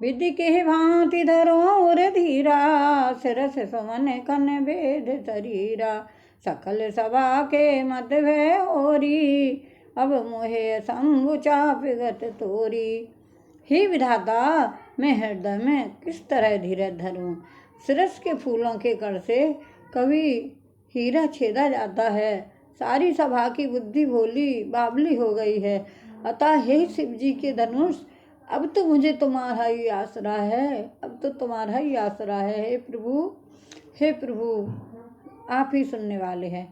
विधि के भांति धरो और धीरा, सिरस सुमन कन भेद शरीरा। सकल सभा के मध्य भय होरी, अब मोहे शंभु चाप गत तोरी। हे विधाता, मैं हृदय में किस तरह धीरज धरूं। सिरस के फूलों के कण से कभी हीरा छेदा जाता है। सारी सभा की बुद्धि भोली बाबली हो गई है। अतः हे शिव जी के धनुष, अब तो मुझे तुम्हारा ही आसरा है, अब तो तुम्हारा ही आसरा है। हे प्रभु, हे प्रभु, आप ही सुनने वाले हैं।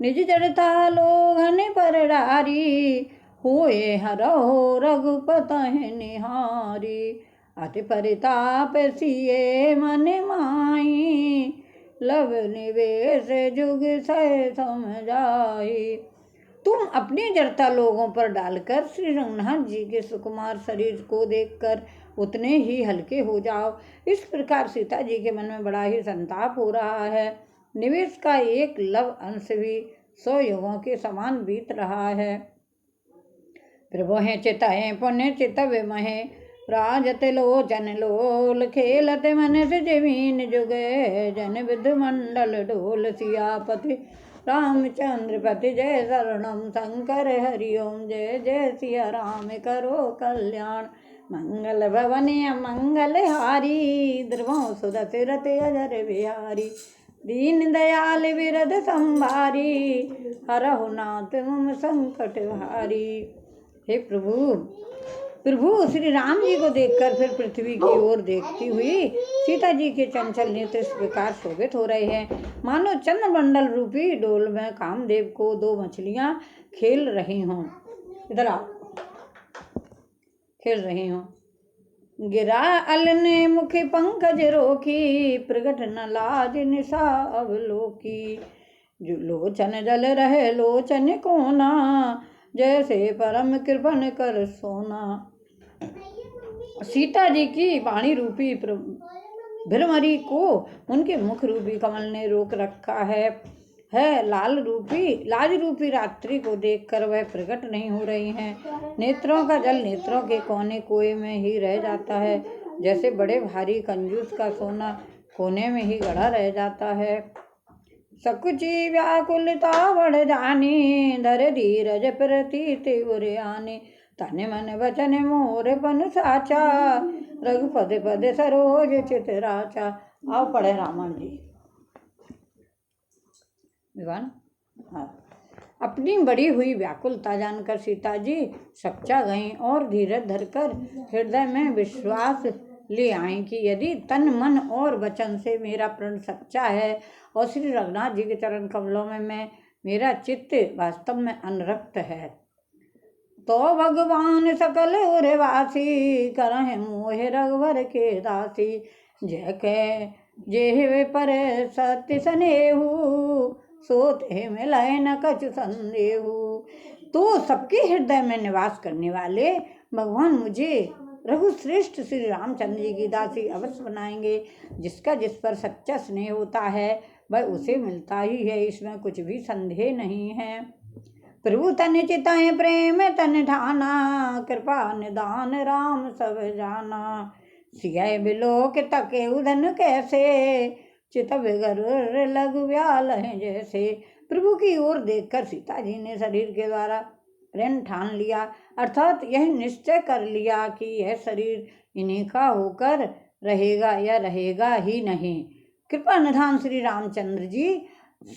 निज जड़ता लोगन पर डारी, होए हरहो रघुपतहि निहारी। अति परिताप सिए मन माही, लव निवेश जुग सह समझाई। तुम अपने जड़ता लोगों पर डालकर श्री रघुनाथ जी के सुकुमार शरीर को देखकर उतने ही हल्के हो जाओ। इस प्रकार सीता जी के मन में बड़ा ही संताप हो रहा है। निवेश का एक लव अंश भी 100 युगों के समान बीत रहा है। प्रभुहे चितहे पुण्य चितव महे, राजत लोचन लोल खेलत मन से जमीन जुगे। जन विध मंडल डोल सियापति रामचंद्र पति जय शरणम शंकर हरिओम। जय जय सिया राम करो कल्याण, मंगल भवन मंगल हारी। द्रवों सुदशरथ अजर बिहारी, दीन दयाल विरद संभारी। हरहु नाथ मम संकट भारी। हे प्रभु, प्रभु श्री राम जी को देखकर फिर पृथ्वी की ओर देखती हुई सीता जी के चंचल नेत्र इस प्रकार शोभित हो रहे हैं, मानो चंद्रमंडल रूपी डोल में कामदेव को 2 मछलियां खेल रही हों। इधर आओ, खेल रही हों। गिरा अलने मुखी पंकज रोकी, प्रगट न लाज निशा अवलोकी। जो लोचन जल रहे लोचन कोना, जैसे परम कृपण कर सोना। सीता जी की वाणी रूपी भ्रमरी को उनके मुख रूपी कमल ने रोक रखा है। लाज रूपी रात्रि को देखकर वह प्रकट नहीं हो रही हैं। नेत्रों का जल नेत्रों के कोने कोए में ही रह जाता है, जैसे बड़े भारी कंजूस का सोना कोने में ही गड़ा रह जाता है। सकुची व्याकुलता बढ़ जानी, धर धीरज प्रति तिवुर आने। तन मन वचन मोर पन साचा, रघुपद पद सरोज चित राचा। आओ पढ़े रावण जी विवान। हाँ, अपनी बड़ी हुई व्याकुलता जानकर सीता जी सच्चा गईं और धीरज धरकर हृदय में विश्वास ले आई कि यदि तन मन और वचन से मेरा प्रण सच्चा है और श्री रघुनाथ जी के चरण कमलों में मेरा चित्त वास्तव में अनुरक्त है, तो भगवान सकल उर्वासी करहि मोहि रघुवर के दासी। जय के जेह पर सत्य स्नेहु, सोते मिलय न कछु संदेहु। तो सबके हृदय में निवास करने वाले भगवान मुझे रघुश्रेष्ठ श्री रामचंद्र जी की दासी अवश्य बनाएंगे। जिसका जिस पर सच्चा स्नेह होता है वह उसे मिलता ही है, इसमें कुछ भी संदेह नहीं है। प्रभु तन चिताए प्रेम तन ठाना, कृपा निदान राम सब जाना। सिय बिलोक तके उधन कैसे, चित बिगर लघु व्याल है जैसे। प्रभु की ओर देखकर सीता जी ने शरीर के द्वारा प्रण ठान लिया, अर्थात यह निश्चय कर लिया कि यह शरीर इन्हीं का होकर रहेगा या रहेगा ही नहीं। कृपा निधान श्री रामचंद्र जी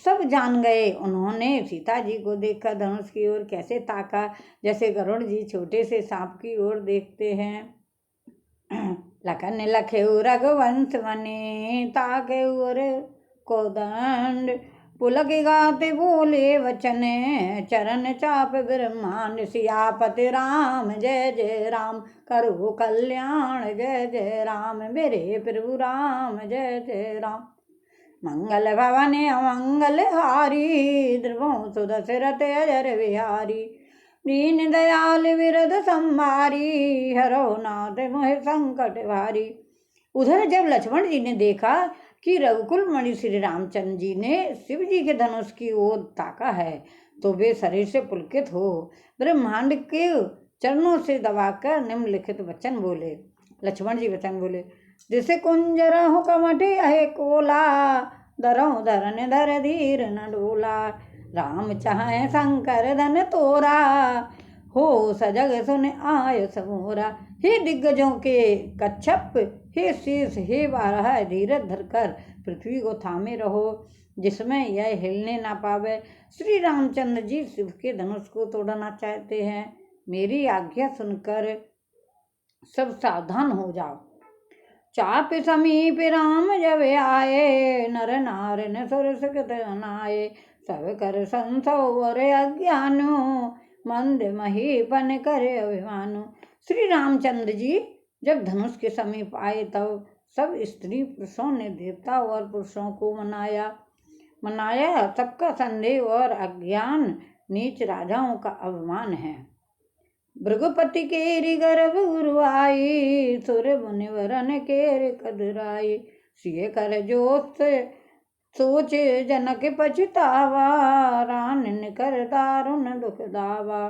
सब जान गए। उन्होंने सीता जी को देखकर धनुष की ओर कैसे ताका, जैसे गरुड़ जी छोटे से सांप की ओर देखते हैं। लखन लखेउ रघुवंश मने, ताके ओर कोदंड। पुलक गाते बोले वचन, चरण चाप ब्रह्मांड। सियापति राम जय जय राम, करो कल्याण जय जय राम। मेरे प्रभु राम जय जय राम। मंगल भवन अमंगल हारी, ध्रुवों सुदशरथ अजर बिहारी। दीन दयाल विरद संभारी, हरो नाथ मोहि संकट भारी। उधर जब लक्ष्मण जी ने देखा कि रघुकुल मणि श्री रामचंद्र जी ने शिव जी के धनुष की ओर ताका है, तो वे शरीर से पुलकित हो ब्रह्मांड के चरणों से दबाकर निम्नलिखित वचन बोले। लक्ष्मण जी वचन बोले, जिसे कुंजर हो कमटे है कोला, दरों धरन धर धीर न डोला, राम चाहे शंकर धन तोरा, हो सजग सुन आय समोरा। हे दिग्गजों के कच्छप, हे शीर्ष, हे बारह, धीरज धरकर पृथ्वी को थामे रहो, जिसमें यह हिलने ना पावे। श्री रामचंद्र जी शिव के धनुष को तोड़ना चाहते हैं। मेरी आज्ञा सुनकर सब सावधान हो जाओ। चाप समीप राम जब आए, नर नार न सुर सकत अनाए, सब कर संसौर अज्ञानो, मंद महीपन करे अभिमानो। श्री रामचंद्र जी जब धनुष के समीप आए तब सब स्त्री पुरुषों ने देवता और पुरुषों को मनाया। सबका संदेह और अज्ञान नीच राजाओं का अभिमान है। भृगुपति केरी गर्भ गुरु आई, सुर मुनिवरन केर कदराई, सिय कर जोत सोच जनक पछतावा, रानन कर दारुण दुख दावा।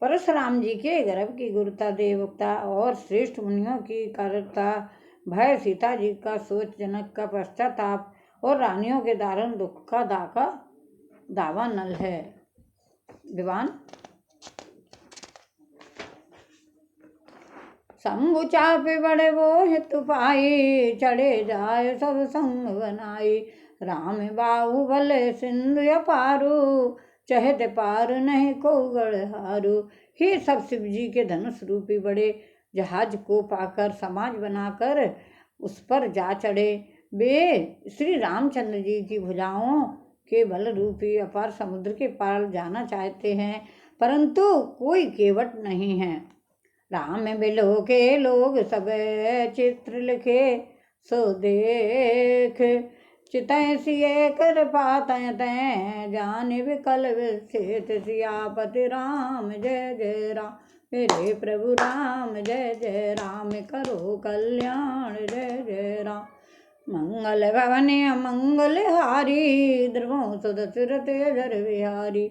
परशुराम जी के गर्भ की गुरुता, देवता और श्रेष्ठ मुनियों की कारकता, भय, सीता जी का सोच, जनक का पश्चाताप और रानियों के दारुण दुख का दावा नल है। विवान शंभु चाप बड़े वो हितु पाई, चढ़े जाए सब संग बनाई, राम बाहुबल सिंधु अपारू, चहत पार नहीं को गढ़हारू। हे सब शिव जी के धनुष रूपी बड़े जहाज को पाकर समाज बनाकर उस पर जा चढ़े। वे श्री रामचंद्र जी की भुजाओं के बल रूपी अपार समुद्र के पार जाना चाहते हैं, परंतु कोई केवट नहीं है। राम बिलो के लोग सब चित्र लिखे, सो देख चितय सिय कर पातय तय, जान विकल विषेत सियापति राम जय जय राम। मेरे प्रभु राम जय जय राम, करो कल्याण जय जय राम। मंगल भवन मंगल हारी, ध्रुवों सुध सुरत जर विहारी,